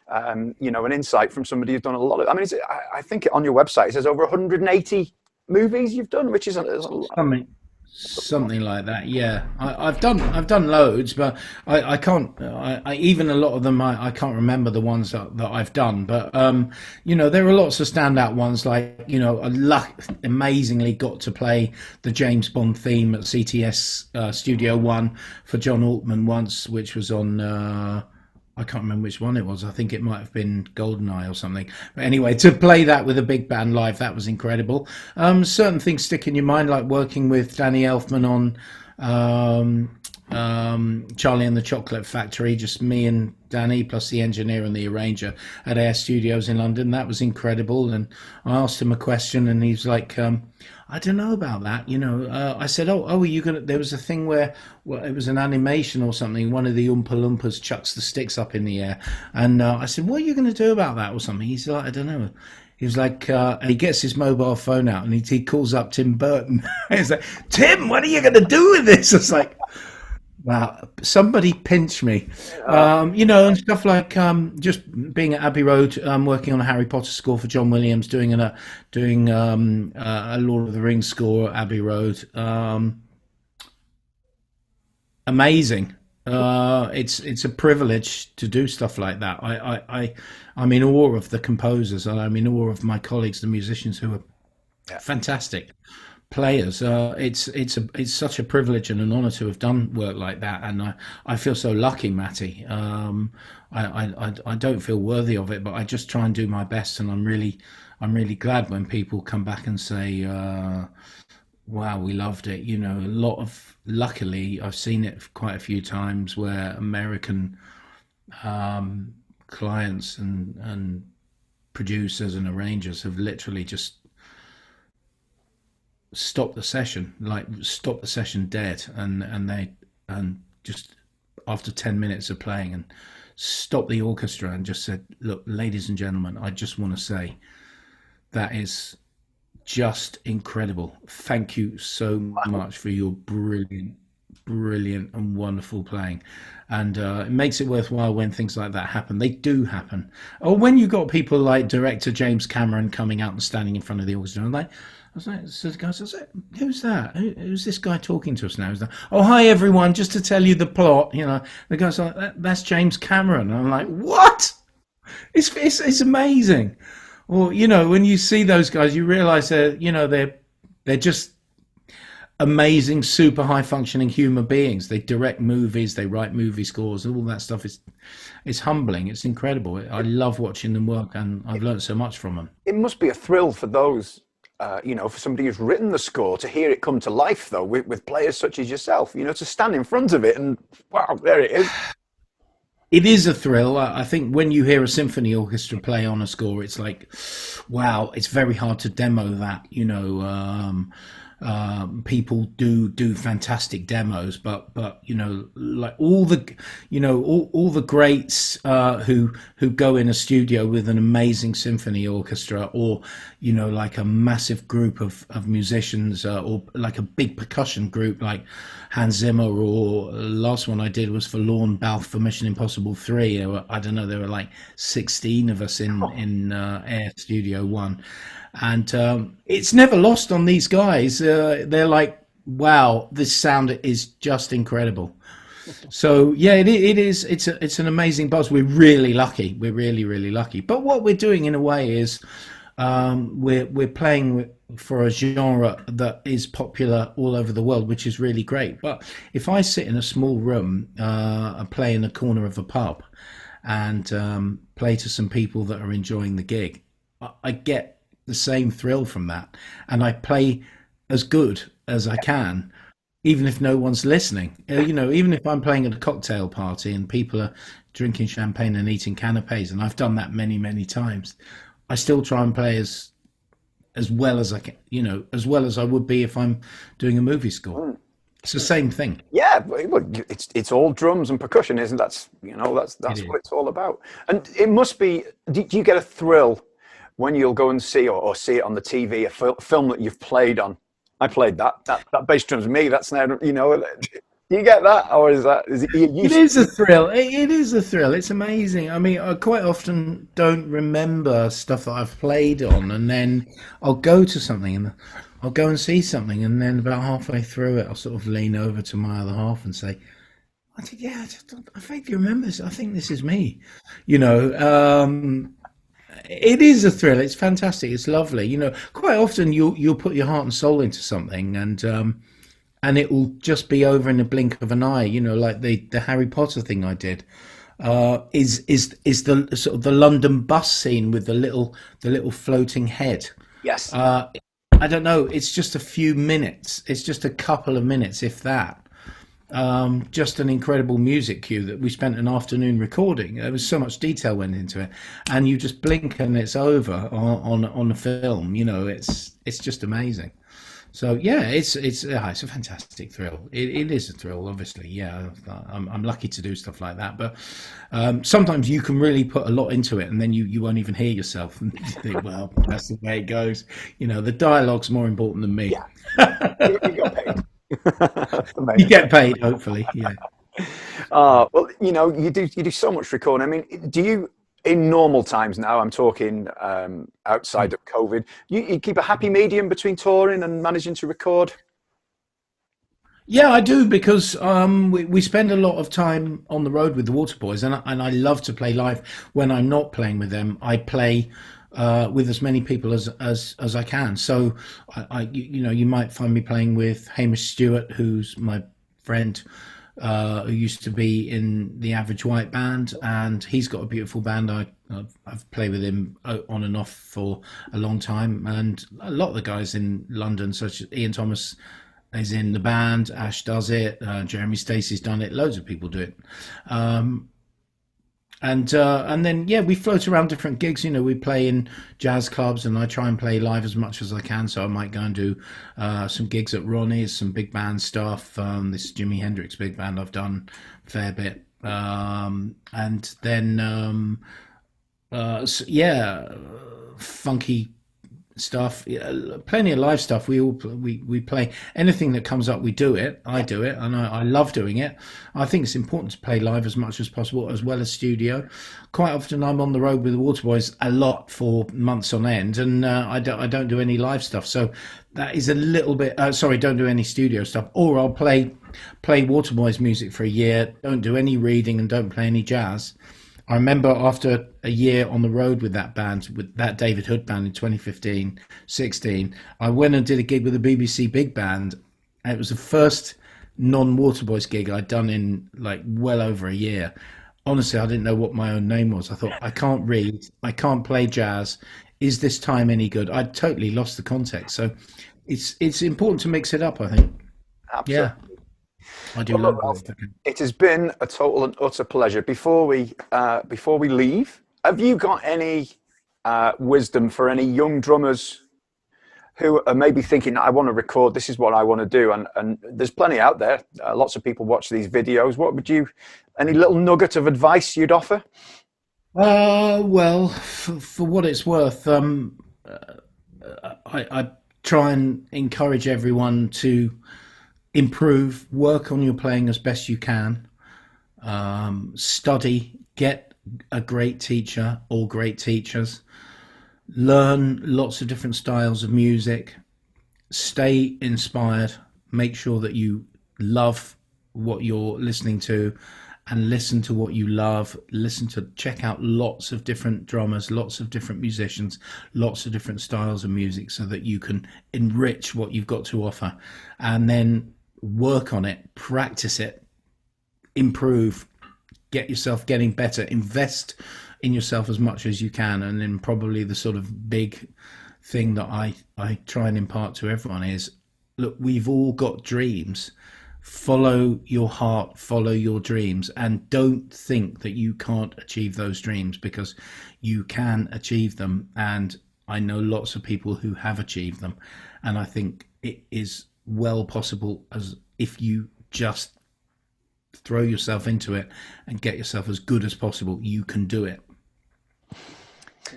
an insight from somebody who's done a lot of. I mean, I think on your website it says over 180 movies you've done, which is a lot. Something like that, yeah. I've done loads, but I can't. Even a lot of them I can't remember the ones that I've done. But there are lots of standout ones. Like I amazingly got to play the James Bond theme at CTS Studio One for John Altman once, which was on. I can't remember which one it was. I think it might have been GoldenEye or something. But anyway, to play that with a big band live, that was incredible. Certain things stick in your mind, like working with Danny Elfman on Charlie and the Chocolate Factory, just me and Danny plus the engineer and the arranger at Air Studios in London. That was incredible. And I asked him a question, and he's like, I don't know about that. I said, oh, are you gonna? There was a thing where it was an animation or something. One of the Oompa Loompas chucks the sticks up in the air, and I said, what are you going to do about that or something? He's like, I don't know. He was like, he gets his mobile phone out and he calls up Tim Burton. He's like, Tim, what are you going to do with this? It's like, wow, somebody pinch me. And stuff like just being at Abbey Road, working on a Harry Potter score for John Williams, doing a Lord of the Rings score at Abbey Road. Amazing. It's a privilege to do stuff like that. I'm in awe of the composers, and I'm in awe of my colleagues, the musicians, who are fantastic players. It's such a privilege and an honor to have done work like that, and I feel so lucky, Matty. I don't feel worthy of it, but I just try and do my best, and I'm really glad when people come back and say, wow, we loved it. Luckily I've seen it quite a few times where American clients and producers and arrangers have literally just stopped the session dead, and just after 10 minutes of playing, and stopped the orchestra and just said, look, ladies and gentlemen, I just want to say That is just incredible. Thank you so much for your brilliant and wonderful playing. And it makes it worthwhile when things like that happen. They do happen. Or when you got people like director James Cameron coming out and standing in front of the orchestra, so the guy says, "Who's that? Who's this guy talking to us now?" Who's that? "Oh, hi everyone! Just to tell you the plot." The guy's like, "That's James Cameron." And I'm like, "What?" It's amazing. Or when you see those guys, you realise they're just amazing, super high functioning human beings. They direct movies, they write movie scores, all that stuff is it's humbling. It's incredible. I love watching them work, and I've learned so much from them. It must be a thrill for those, for somebody who's written the score to hear it come to life, though, with players such as yourself, to stand in front of it and, wow, there it is. It is a thrill. I think when you hear a symphony orchestra play on a score, it's like, wow, it's very hard to demo that. People do fantastic demos, but like all the greats who go in a studio with an amazing symphony orchestra, or like a massive group of musicians, or like a big percussion group like Hans Zimmer, or last one I did was for Lorne Balfe for Mission Impossible 3. I don't know, there were like 16 of us in Air Studio One. And it's never lost on these guys. They're like, wow, this sound is just incredible. So yeah, it is. It's an amazing buzz. We're really lucky. We're really, really lucky. But what we're doing in a way is we're playing for a genre that is popular all over the world, which is really great. But if I sit in a small room and play in a corner of a pub and play to some people that are enjoying the gig, I get the same thrill from that, and I play as good as I can, even if no one's listening. Even if I'm playing at a cocktail party and people are drinking champagne and eating canapes, and I've done that many times, I still try and play as well as I can, as well as I would be if I'm doing a movie score. It's the same thing. Yeah, it's all drums and percussion, isn't it? That's what it's all about. And it must be. Do you get a thrill when you'll go and see or see it on the TV, a film that you've played on? I played that bass drum's me. That's now, do you get that, or is it? It is a thrill. It is a thrill. It's amazing. I mean, I quite often don't remember stuff that I've played on, and then I'll go to something and I'll go and see something, and then about halfway through it, I'll sort of lean over to my other half and say, I vaguely remember this. I think this is me. It is a thrill. It's fantastic. It's lovely. Quite often you'll put your heart and soul into something, and it will just be over in a blink of an eye. Like the Harry Potter thing I did. Is the sort of the London bus scene with the little floating head. Yes. I don't know. It's just a few minutes. It's just a couple of minutes, if that. Just an incredible music cue that we spent an afternoon recording. There was so much detail went into it, and you just blink and it's over on a film. It's just amazing. So yeah, it's a fantastic thrill. It is a thrill, obviously. Yeah, I'm lucky to do stuff like that. But sometimes you can really put a lot into it, and then you won't even hear yourself. And you think, well, that's the way it goes. The dialogue's more important than me. Yeah, you got paid. You get paid, hopefully. Yeah. Well, you do so much recording. I mean, do you, in normal times now, I'm talking outside of COVID, you keep a happy medium between touring and managing to record? Yeah, I do, because we spend a lot of time on the road with the Waterboys, and I love to play live. When I'm not playing with them, I play with as many people as I can. So you might find me playing with Hamish Stewart, who's my friend, who used to be in the Average White Band, and he's got a beautiful band. I've played with him on and off for a long time, and a lot of the guys in London, such as Ian Thomas, is in the band. Ash does it. Jeremy Stacey's done it. Loads of people do it. And then we float around different gigs. We play in jazz clubs, and I try and play live as much as I can. So I might go and do some gigs at Ronnie's, some big band stuff. This Jimi Hendrix big band I've done a fair bit. And then funky stuff, yeah, plenty of live stuff. We play anything that comes up. We do it. I do it, and I love doing it. I think it's important to play live as much as possible, as well as studio. Quite often, I'm on the road with the Waterboys a lot for months on end, and I don't do any live stuff. So that is a little bit. Sorry, don't do any studio stuff. Or I'll play Waterboys music for a year. Don't do any reading and don't play any jazz. I remember after a year on the road with that band, with that David Hood band in 2015-16, I went and did a gig with the BBC Big Band. And it was the first non-Waterboys gig I'd done in like well over a year. Honestly, I didn't know what my own name was. I thought, I can't read, I can't play jazz. Is this time any good? I'd totally lost the context. So it's important to mix it up, I think. Absolutely. Yeah. I do Well, love look, Ralph, it. it has been a total and utter pleasure. Before we leave, have you got any wisdom for any young drummers who are maybe thinking, I want to record, this is what I want to do, and there's plenty out there. Lots of people watch these videos. What would you, any little nugget of advice you'd offer? Well, for what it's worth, I try and encourage everyone to improve, work on your playing as best you can, study, get a great teacher or great teachers, learn lots of different styles of music, stay inspired, make sure that you love what you're listening to and listen to what you love, check out lots of different drummers, lots of different musicians, lots of different styles of music so that you can enrich what you've got to offer, and then work on it, practice it, improve, get yourself getting better, invest in yourself as much as you can. And then probably the sort of big thing that I try and impart to everyone is, look, we've all got dreams. Follow your heart, follow your dreams, and don't think that you can't achieve those dreams, because you can achieve them. And I know lots of people who have achieved them, and I think it is well possible, as if you just throw yourself into it and get yourself as good as possible, you can do it.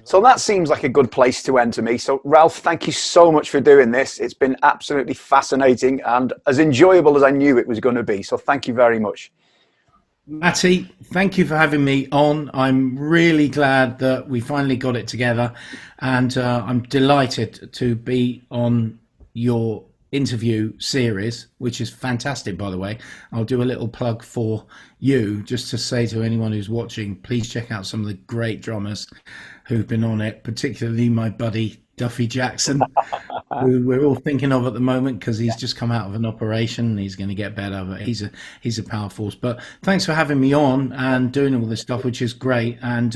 So that seems like a good place to end to me. So Ralph, thank you so much for doing this. It's been absolutely fascinating and as enjoyable as I knew it was going to be. So thank you very much. Matty, thank you for having me on. I'm really glad that we finally got it together, and I'm delighted to be on your interview series, which is fantastic, by the way. I'll do a little plug for you, just to say to anyone who's watching, please check out some of the great drummers who've been on it, particularly my buddy Duffy Jackson, who we're all thinking of at the moment, because he's just come out of an operation and he's going to get better, but he's a power force. But thanks for having me on and doing all this stuff, which is great. And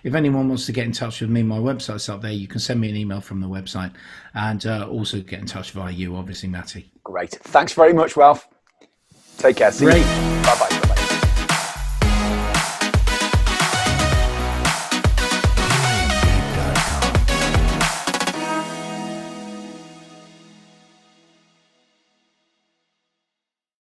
if anyone wants to get in touch with me, my website's up there. You can send me an email from the website, and also get in touch via you, obviously, Matty. Great. Thanks very much, Ralph. Take care. See you. Great. Bye-bye.